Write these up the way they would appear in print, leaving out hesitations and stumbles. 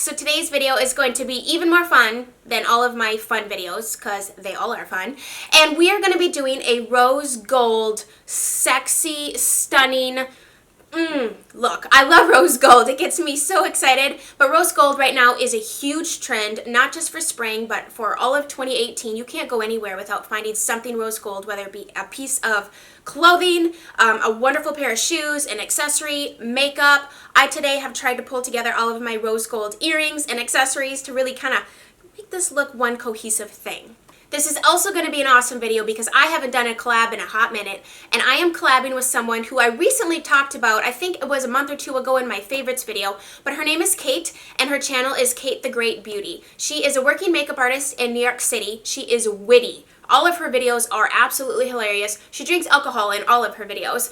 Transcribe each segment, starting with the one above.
So today's video is going to be even more fun than all of my fun videos, because they all are fun. And we are going to be doing a rose gold, sexy, stunning look. I love rose gold. It gets me so excited. But rose gold right now is a huge trend, not just for spring, but for all of 2018. You can't go anywhere without finding something rose gold, whether it be a piece of clothing, a wonderful pair of shoes, an accessory, makeup. I today have tried to pull together all of my rose gold earrings and accessories to really kind of make this look one cohesive thing. This is also going to be an awesome video because I haven't done a collab in a hot minute, and I am collabing with someone who I recently talked about. I think it was a month or two ago in my favorites video, but her name is Kate, and her channel is Kate the Great Beauty. She is a working makeup artist in New York City. She is witty. All of her videos are absolutely hilarious. She drinks alcohol in all of her videos.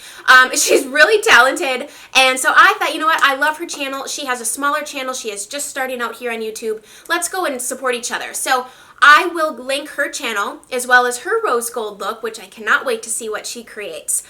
She's really talented, and so I thought, you know what, I love her channel. She has a smaller channel. She is just starting out here on YouTube. Let's go and support each other. So I will link her channel as well as her rose gold look, which I cannot wait to see what she creates,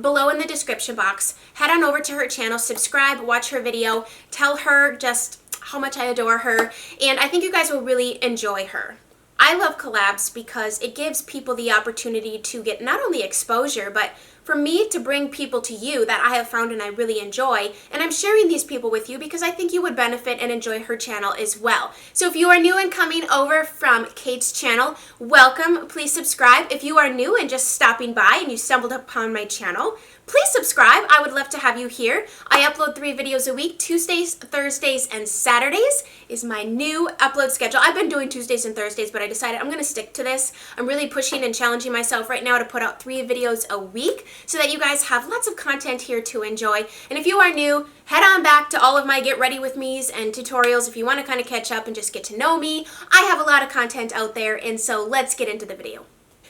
below in the description box. Head on over to her channel, subscribe, watch her video, tell her just how much I adore her, and I think you guys will really enjoy her. I love collabs because it gives people the opportunity to get not only exposure, but for me to bring people to you that I have found and I really enjoy. And I'm sharing these people with you because I think you would benefit and enjoy her channel as well. So if you are new and coming over from Kate's channel, welcome. Please subscribe. If you are new and just stopping by and you stumbled upon my channel, please subscribe. I would love to have you here. I upload 3 videos a week. Tuesdays, Thursdays, and Saturdays is my new upload schedule. I've been doing Tuesdays and Thursdays, but I decided I'm going to stick to this. I'm really pushing and challenging myself right now to put out 3 videos a week so that you guys have lots of content here to enjoy. And if you are new, head on back to all of my Get Ready With Me's and tutorials if you want to kind of catch up and just get to know me. I have a lot of content out there, and so let's get into the video.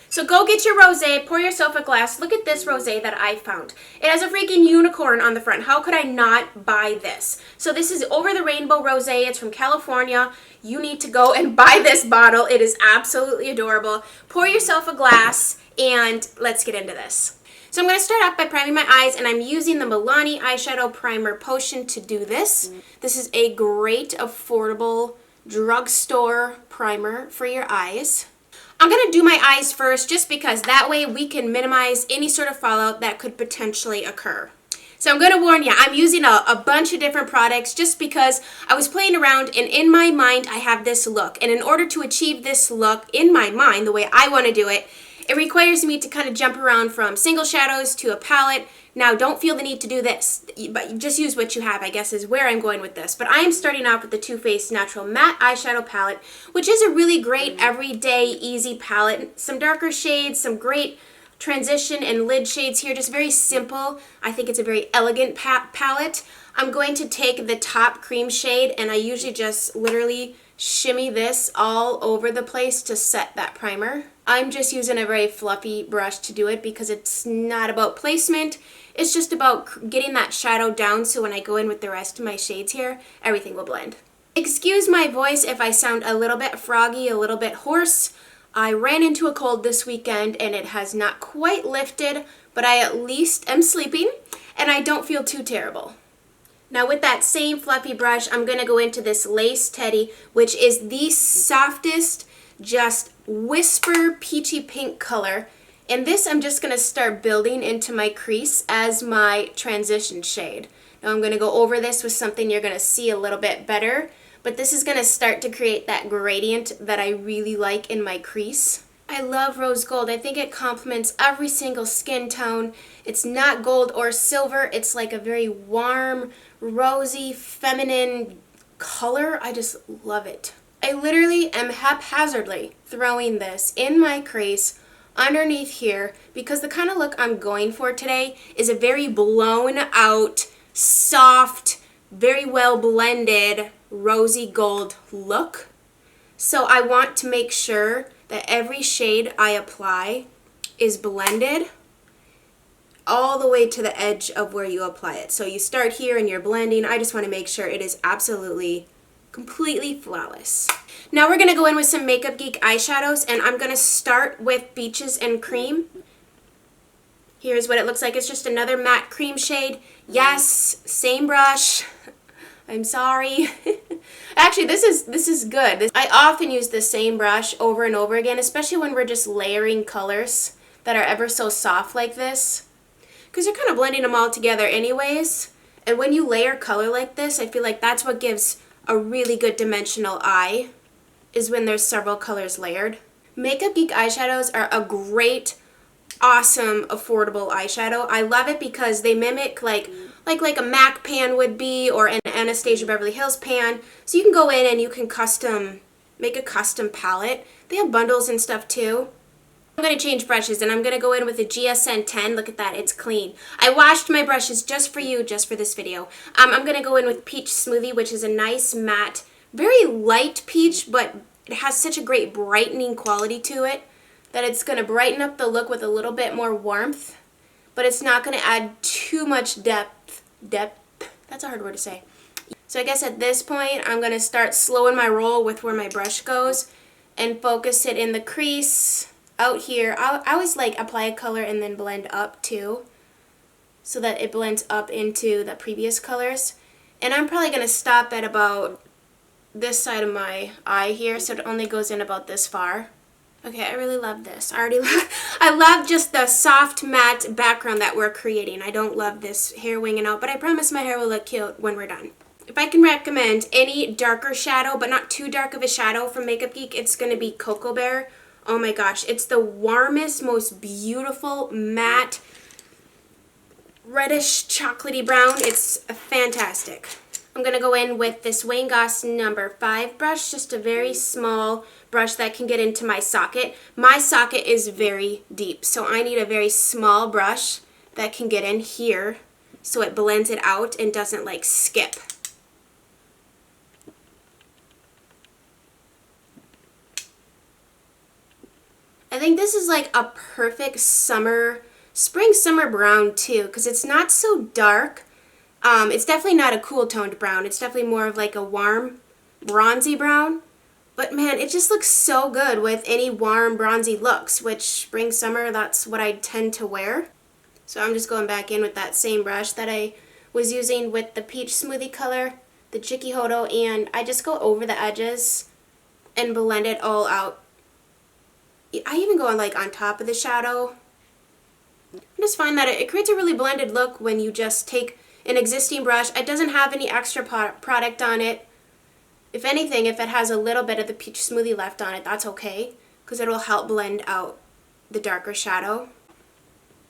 So go get your rosé, pour yourself a glass. Look at this rosé that I found. It has a freaking unicorn on the front. How could I not buy this? So this is Over the Rainbow Rosé. It's from California. You need to go and buy this bottle. It is absolutely adorable. Pour yourself a glass and let's get into this. So I'm going to start off by priming my eyes, and I'm using the Milani Eyeshadow Primer Potion to do this. This is a great, affordable drugstore primer for your eyes. I'm going to do my eyes first just because that way we can minimize any sort of fallout that could potentially occur. So I'm going to warn you, I'm using a bunch of different products just because I was playing around, and in my mind I have this look. And in order to achieve this look in my mind, the way I want to do it, it requires me to kind of jump around from single shadows to a palette. Now, don't feel the need to do this, but just use what you have, I guess, is where I'm going with this. But I am starting off with the Too Faced Natural Matte Eyeshadow Palette, which is a really great, everyday, easy palette. Some darker shades, some great transition and lid shades here, just very simple. I think it's a very elegant palette. I'm going to take the top cream shade, and I usually just literally shimmy this all over the place to set that primer. I'm just using a very fluffy brush to do it because it's not about placement. It's just about getting that shadow down so when I go in with the rest of my shades here, everything will blend. Excuse my voice if I sound a little bit froggy, a little bit hoarse. I ran into a cold this weekend and it has not quite lifted, but I at least am sleeping and I don't feel too terrible. Now with that same fluffy brush, I'm going to go into this Lace Teddy, which is the softest, just whisper peachy pink color. And this I'm just going to start building into my crease as my transition shade. Now I'm going to go over this with something you're going to see a little bit better, but this is going to start to create that gradient that I really like in my crease. I love rose gold. I think it complements every single skin tone. It's not gold or silver. It's like a very warm, rosy, feminine color. I just love it. I literally am haphazardly throwing this in my crease underneath here because the kind of look I'm going for today is a very blown out, soft, very well blended rosy gold look. So I want to make sure that every shade I apply is blended all the way to the edge of where you apply it. So you start here and you're blending. I just want to make sure it is absolutely completely flawless. Now we're going to go in with some Makeup Geek eyeshadows, and I'm going to start with Beaches and Cream. Here's what it looks like. It's just another matte cream shade. Yes, same brush. I'm sorry. Actually, this is good. I often use the same brush over and over again, especially when we're just layering colors that are ever so soft like this, because you're kind of blending them all together anyways. And when you layer color like this, I feel like that's what gives a really good dimensional eye, is when there's several colors layered. Makeup Geek eyeshadows are a great, awesome, affordable eyeshadow. I love it because they mimic like a MAC pan would be, or an Anastasia Beverly Hills pan. So you can go in and you can make a custom palette. They have bundles and stuff too. I'm going to change brushes, and I'm going to go in with a GSN 10. Look at that, it's clean. I washed my brushes just for you, just for this video. I'm going to go in with Peach Smoothie, which is a nice matte, very light peach, but it has such a great brightening quality to it that it's going to brighten up the look with a little bit more warmth, but it's not going to add too much depth. That's a hard word to say. So I guess at this point, I'm going to start slowing my roll with where my brush goes and focus it in the crease out here. I always like apply a color and then blend up too, so that it blends up into the previous colors. And I'm probably going to stop at about this side of my eye here, so it only goes in about this far. Okay, I really love this. I love just the soft matte background that we're creating. I don't love this hair winging out, but I promise my hair will look cute when we're done. If I can recommend any darker shadow, but not too dark of a shadow from Makeup Geek, it's going to be Cocoa Bear. Oh my gosh, it's the warmest, most beautiful, matte, reddish, chocolatey brown. It's fantastic. I'm going to go in with this Wayne Goss number 5 brush, just a very small brush that can get into my socket. My socket is very deep, so I need a very small brush that can get in here so it blends it out and doesn't like skip. I think this is like a perfect spring summer brown too, because it's not so dark. It's definitely not a cool toned brown. It's definitely more of like a warm bronzy brown. But man, it just looks so good with any warm bronzy looks, which spring summer, that's what I tend to wear. So I'm just going back in with that same brush that I was using with the Peach Smoothie color, the Chicky Hodo, and I just go over the edges and blend it all out. I even go on like on top of the shadow. I just find that it creates a really blended look when you just take an existing brush. It doesn't have any extra product on it. If anything, if it has a little bit of the Peach Smoothie left on it, that's okay, because it will help blend out the darker shadow.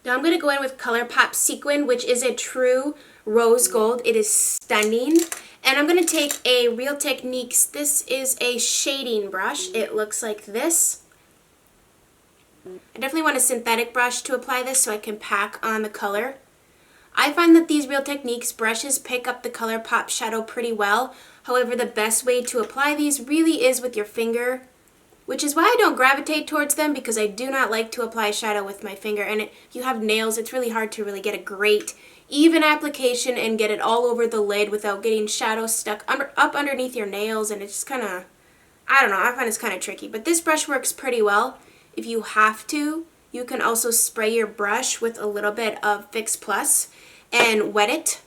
Now I'm going to go in with ColourPop Sequin, which is a true rose gold. It is stunning. And I'm going to take a Real Techniques. This is a shading brush. It looks like this. I definitely want a synthetic brush to apply this so I can pack on the color. I find that these Real Techniques brushes pick up the ColourPop shadow pretty well. However, the best way to apply these really is with your finger, which is why I don't gravitate towards them, because I do not like to apply shadow with my finger. And if you have nails, it's really hard to really get a great even application and get it all over the lid without getting shadow stuck up underneath your nails, and it's just kind of, I don't know, I find it's kind of tricky. But this brush works pretty well. If you have to, you can also spray your brush with a little bit of Fix Plus and wet it.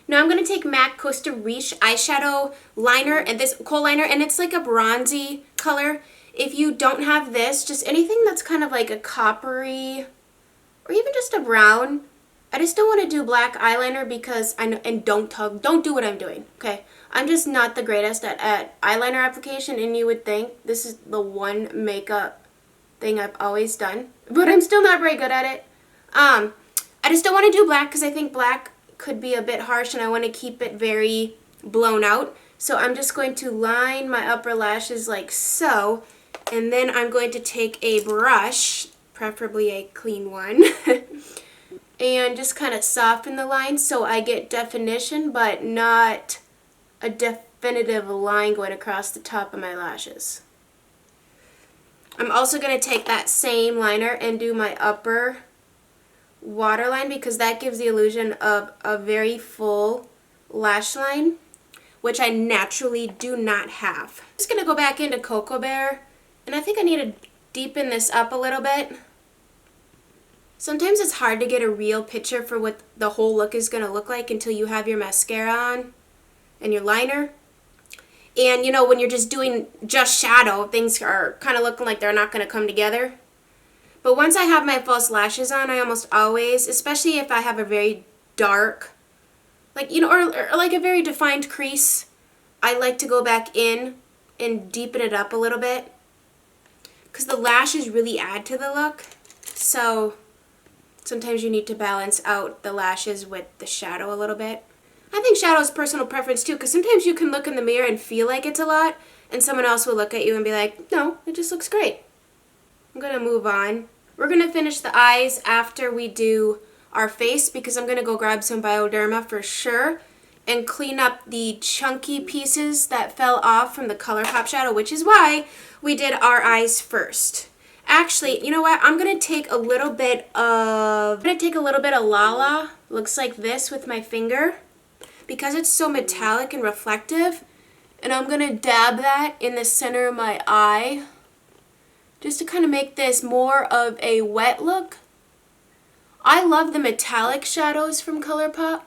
Now I'm going to take MAC Costa Riche eyeshadow liner, and this kohl liner, and it's like a bronzy color. If you don't have this, just anything that's kind of like a coppery or even just a brown. I just don't want to do black eyeliner because I know, and don't do what I'm doing, okay? I'm just not the greatest at eyeliner application, and you would think this is the one makeup thing I've always done, but I'm still not very good at it. I just don't want to do black because I think black could be a bit harsh and I want to keep it very blown out. So I'm just going to line my upper lashes like so, and then I'm going to take a brush, preferably a clean one, and just kind of soften the line so I get definition but not a definitive line going across the top of my lashes. I'm also going to take that same liner and do my upper waterline because that gives the illusion of a very full lash line, which I naturally do not have. I'm just going to go back into Cocoa Bear, and I think I need to deepen this up a little bit. Sometimes it's hard to get a real picture for what the whole look is going to look like until you have your mascara on and your liner. And you know, when you're just doing just shadow, things are kind of looking like they're not going to come together. But once I have my false lashes on, I almost always, especially if I have a very dark, like, you know, or like a very defined crease, I like to go back in and deepen it up a little bit. Because the lashes really add to the look. So sometimes you need to balance out the lashes with the shadow a little bit. I think shadow is personal preference too, because sometimes you can look in the mirror and feel like it's a lot, and someone else will look at you and be like, no, it just looks great. I'm going to move on. We're going to finish the eyes after we do our face, because I'm going to go grab some Bioderma for sure and clean up the chunky pieces that fell off from the ColourPop shadow, which is why we did our eyes first. Actually, you know what? I'm going to take a little bit of Lala, looks like this, with my finger, because it's so metallic and reflective, and I'm going to dab that in the center of my eye just to kind of make this more of a wet look. I love the metallic shadows from ColourPop.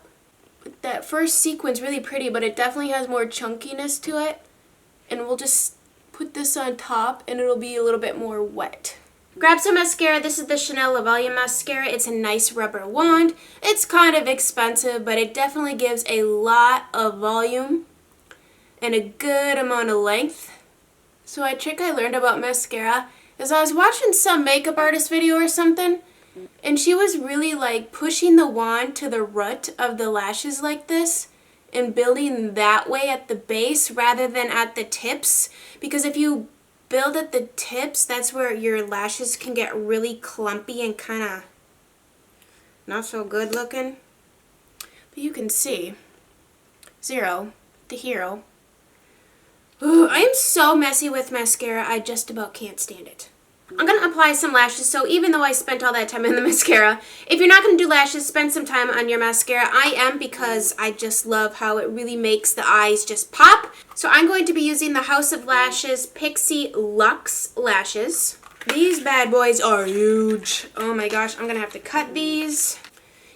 That first sequence really pretty, but it definitely has more chunkiness to it, and we'll just put this on top and it'll be a little bit more wet. Grab some mascara. This is the Chanel La Volume mascara. It's a nice rubber wand. It's kind of expensive, but it definitely gives a lot of volume and a good amount of length. So a trick I learned about mascara is I was watching some makeup artist video or something, and she was really like pushing the wand to the root of the lashes like this and building that way at the base rather than at the tips, because if you build at the tips, that's where your lashes can get really clumpy and kind of not so good looking. But you can see, Zero, the hero. Ooh, I am so messy with mascara, I just about can't stand it. I'm going to apply some lashes, so even though I spent all that time in the mascara, if you're not going to do lashes, spend some time on your mascara. I am, because I just love how it really makes the eyes just pop. So I'm going to be using the House of Lashes Pixie Luxe Lashes. These bad boys are huge. Oh my gosh, I'm going to have to cut these.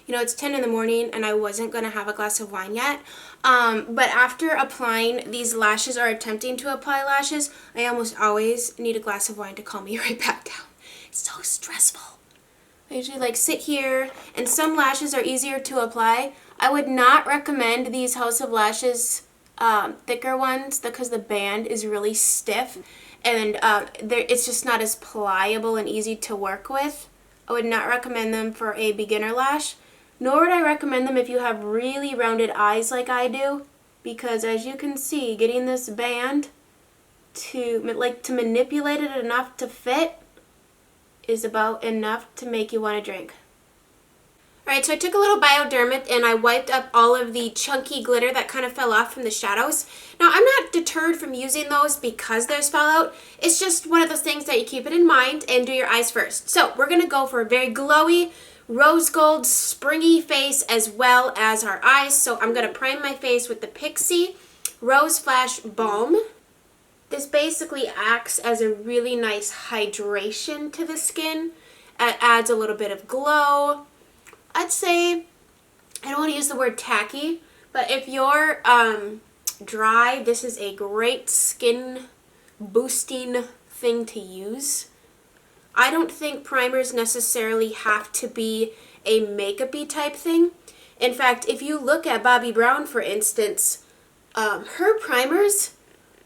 You know, it's 10 in the morning and I wasn't going to have a glass of wine yet. But after applying these lashes or attempting to apply lashes, I almost always need a glass of wine to calm me right back down. It's so stressful. I usually like sit here, and some lashes are easier to apply. I would not recommend these House of Lashes thicker ones because the band is really stiff and it's just not as pliable and easy to work with. I would not recommend them for a beginner lash. Nor would I recommend them if you have really rounded eyes like I do, because as you can see, getting this band to manipulate it enough to fit is about enough to make you want to drink. Alright, so I took a little Bioderma and I wiped up all of the chunky glitter that kind of fell off from the shadows. Now, I'm not deterred from using those because there's fallout. It's just one of those things that you keep it in mind and do your eyes first. So we're going to go for a very glowy, rose gold, springy face as well as our eyes. So I'm going to prime my face with the Pixie Rose Flash Balm. This basically acts as a really nice hydration to the skin. It adds a little bit of glow. I'd say, I don't want to use the word tacky, but if you're dry, this is a great skin boosting thing to use. I don't think primers necessarily have to be a makeup-y type thing. In fact, if you look at Bobbi Brown, for instance, her primers,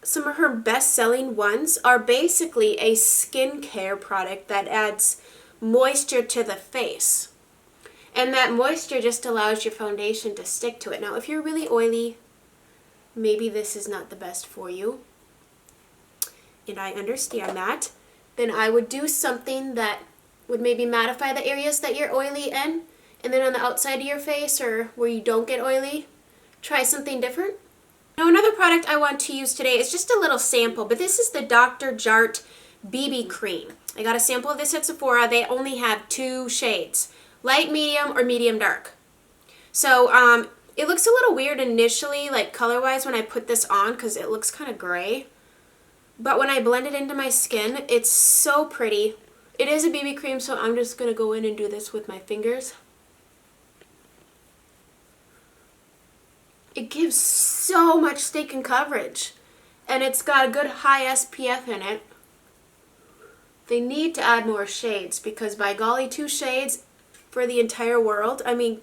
some of her best-selling ones, are basically a skincare product that adds moisture to the face. And that moisture just allows your foundation to stick to it. Now, if you're really oily, maybe this is not the best for you. And I understand that. Then I would do something that would maybe mattify the areas that you're oily in. And then on the outside of your face or where you don't get oily, try something different. Now, another product I want to use today is just a little sample, but this is the Dr. Jart BB Cream. I got a sample of this at Sephora. They only have 2 shades, light medium or medium dark. So it looks a little weird initially, like color-wise, when I put this on because it looks kind of gray. But when I blend it into my skin, it's so pretty. It is a BB cream, so I'm just going to go in and do this with my fingers. It gives so much skin coverage, and it's got a good high SPF in it. They need to add more shades, because by golly, 2 shades for the entire world. I mean,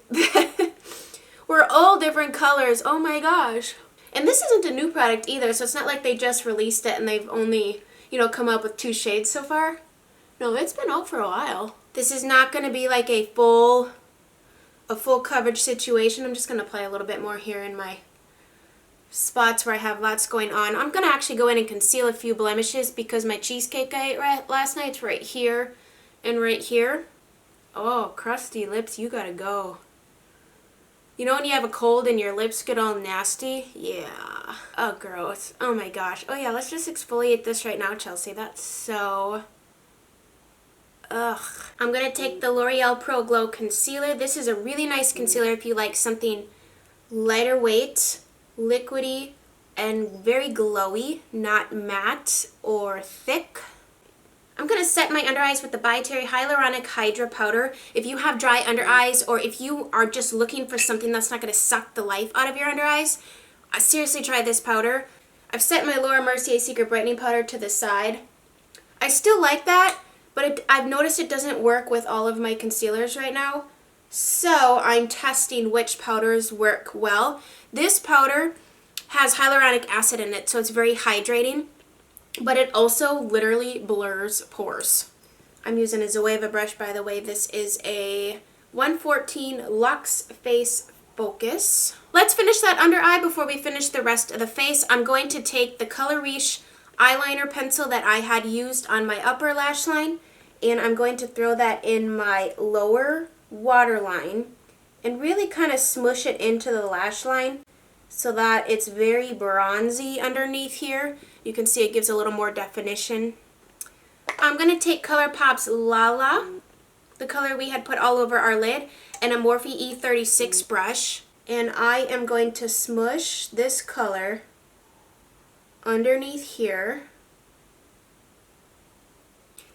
we're all different colors. Oh my gosh. And this isn't a new product either, so it's not like they just released it and they've only, you know, come up with 2 shades so far. No, it's been out for a while. This is not going to be like a full coverage situation. I'm just going to apply a little bit more here in my spots where I have lots going on. I'm going to actually go in and conceal a few blemishes because my cheesecake I ate last night's right here and right here. Oh, crusty lips, you gotta go. You know when you have a cold and your lips get all nasty? Yeah. Oh, gross. Oh my gosh. Oh yeah, let's just exfoliate this right now, Chelsea. That's so... Ugh. I'm going to take the L'Oreal Pro Glow Concealer. This is a really nice concealer if you like something lighter weight, liquidy, and very glowy, not matte or thick. I'm going to set my under eyes with the By Terry Hyaluronic Hydra Powder. If you have dry under eyes, or if you are just looking for something that's not going to suck the life out of your under eyes, seriously try this powder. I've set my Laura Mercier Secret Brightening Powder to the side. I still like that, but I've noticed it doesn't work with all of my concealers right now. So I'm testing which powders work well. This powder has hyaluronic acid in it, so it's very hydrating, but it also literally blurs pores. I'm using a Zoeva brush, by the way. This is a 114 Luxe Face Focus. Let's finish that under eye before we finish the rest of the face. I'm going to take the Color Riche eyeliner pencil that I had used on my upper lash line, and I'm going to throw that in my lower waterline and really kind of smush it into the lash line so that it's very bronzy underneath here. You can see it gives a little more definition. I'm going to take ColourPop's Lala, the color we had put all over our lid, and a Morphe E36 brush, and I am going to smush this color underneath here.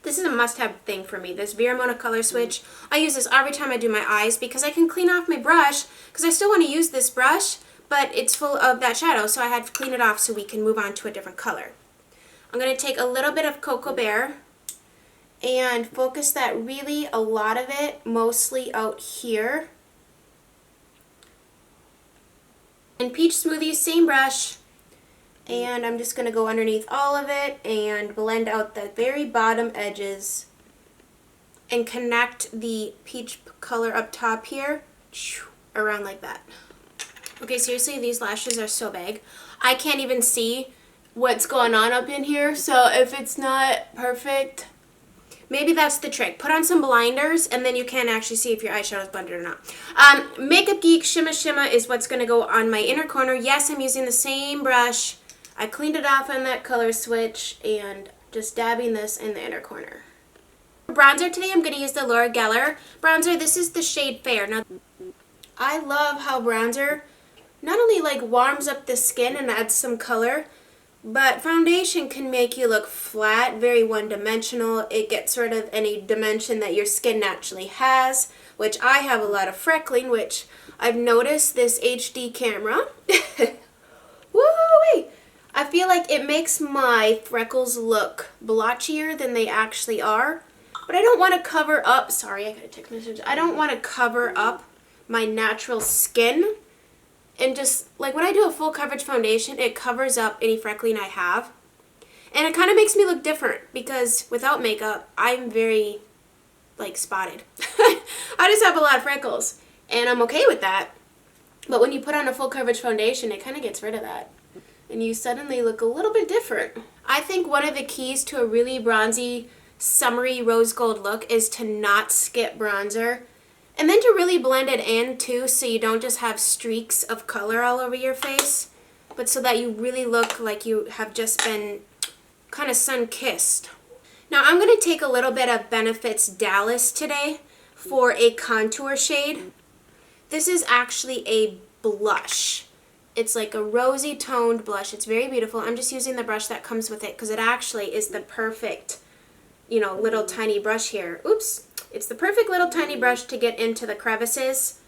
This is a must-have thing for me, this Viramona Color Switch. I use this every time I do my eyes because I can clean off my brush, because I still want to use this brush, but it's full of that shadow, so I had to clean it off so we can move on to a different color. I'm going to take a little bit of Cocoa Bear and focus that really, a lot of it, mostly out here. And Peach Smoothie, same brush. And I'm just going to go underneath all of it and blend out the very bottom edges and connect the peach color up top here around like that. Okay, seriously, these lashes are so big. I can't even see what's going on up in here, so if it's not perfect, maybe that's the trick. Put on some blinders and then you can actually see if your eyeshadow is blended or not. Makeup Geek Shimma Shimma is what's going to go on my inner corner. Yes, I'm using the same brush. I cleaned it off on that color switch and just dabbing this in the inner corner. For bronzer today, I'm going to use the Laura Geller bronzer. This is the shade Fair. Now, I love how bronzer not only like warms up the skin and adds some color, but foundation can make you look flat, very one-dimensional. It gets rid of any dimension that your skin naturally has, which I have a lot of freckling, which I've noticed this HD camera. Woo-wee! I feel like it makes my freckles look blotchier than they actually are. But I don't want to cover up, sorry, I got a text message. I don't want to cover up my natural skin. And just, like when I do a full coverage foundation, it covers up any freckling I have. And it kind of makes me look different because without makeup, I'm very, like, spotted. I just have a lot of freckles. And I'm okay with that. But when you put on a full coverage foundation, it kind of gets rid of that. And you suddenly look a little bit different. I think one of the keys to a really bronzy, summery rose gold look is to not skip bronzer. And then to really blend it in too, so you don't just have streaks of color all over your face, but so that you really look like you have just been kind of sun-kissed. Now I'm going to take a little bit of Benefit's Dallas today for a contour shade. This is actually a blush. It's like a rosy toned blush. It's very beautiful. I'm just using the brush that comes with it because it actually is the perfect, you know, little tiny brush here. Oops. It's the perfect little tiny brush to get into the crevices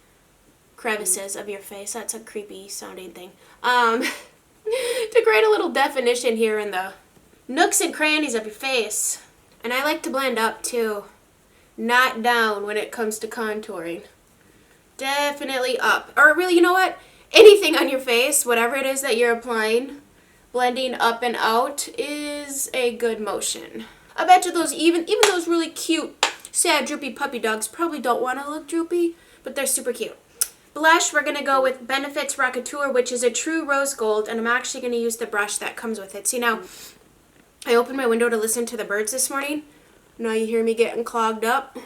of your face. That's a creepy sounding thing. To create a little definition here in the nooks and crannies of your face. And I like to blend up too, not down when it comes to contouring. Definitely up. Or really, you know what? Anything on your face, whatever it is that you're applying, blending up and out is a good motion. I bet you those, even those really cute, sad, droopy puppy dogs probably don't want to look droopy, but they're super cute. Blush, we're going to go with Benefit's Rockateur, which is a true rose gold, and I'm actually going to use the brush that comes with it. See, now, I opened my window to listen to the birds this morning. Now you hear me getting clogged up.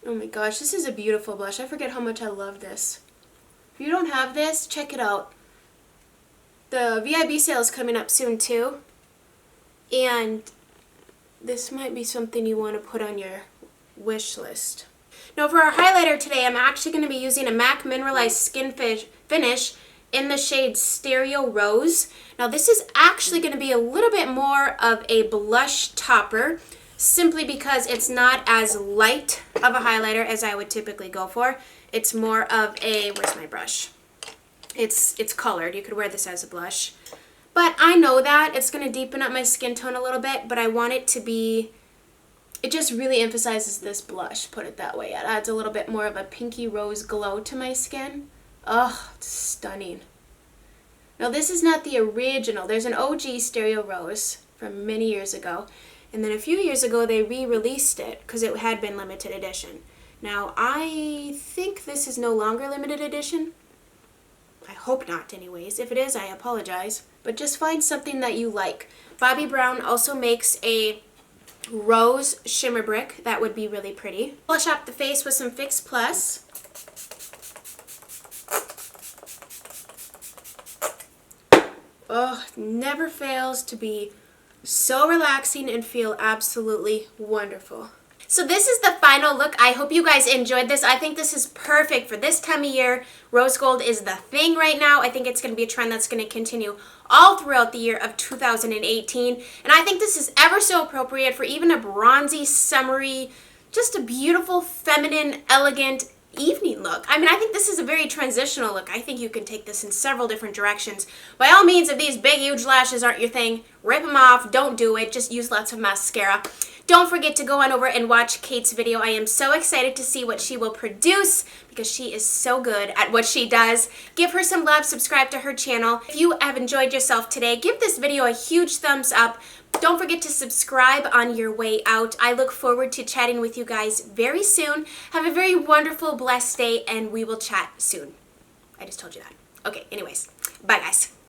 Oh my gosh, this is a beautiful blush. I forget how much I love this. If you don't have this, check it out. The VIB sale is coming up soon too. And this might be something you want to put on your wish list. Now for our highlighter today, I'm actually going to be using a MAC Mineralize Skinfinish in the shade Stereo Rose. Now this is actually going to be a little bit more of a blush topper, simply because it's not as light of a highlighter as I would typically go for. It's more of a, where's my brush? It's colored. You could wear this as a blush. But I know that it's going to deepen up my skin tone a little bit, but I want it to be, it just really emphasizes this blush, put it that way. It adds a little bit more of a pinky rose glow to my skin. Oh, it's stunning. Now this is not the original. There's an OG Stereo Rose from many years ago. And then a few years ago they re-released it because it had been limited edition. Now I think this is no longer limited edition. I hope not anyways. If it is, I apologize. But just find something that you like. Bobbi Brown also makes a rose shimmer brick. That would be really pretty. Polish up the face with some Fix Plus. Oh, never fails to be so relaxing and feel absolutely wonderful. So this is the final look. I hope you guys enjoyed this. I think this is perfect for this time of year. Rose gold is the thing right now. I think it's going to be a trend that's going to continue all throughout the year of 2018. And I think this is ever so appropriate for even a bronzy, summery, just a beautiful, feminine, elegant evening look. I mean, I think this is a very transitional look. I think you can take this in several different directions. By all means, if these big, huge lashes aren't your thing, rip them off. Don't do it. Just use lots of mascara. Don't forget to go on over and watch Kate's video. I am so excited to see what she will produce because she is so good at what she does. Give her some love. Subscribe to her channel. If you have enjoyed yourself today, give this video a huge thumbs up. Don't forget to subscribe on your way out. I look forward to chatting with you guys very soon. Have a very wonderful, blessed day, and we will chat soon. I just told you that. Okay, anyways. Bye, guys.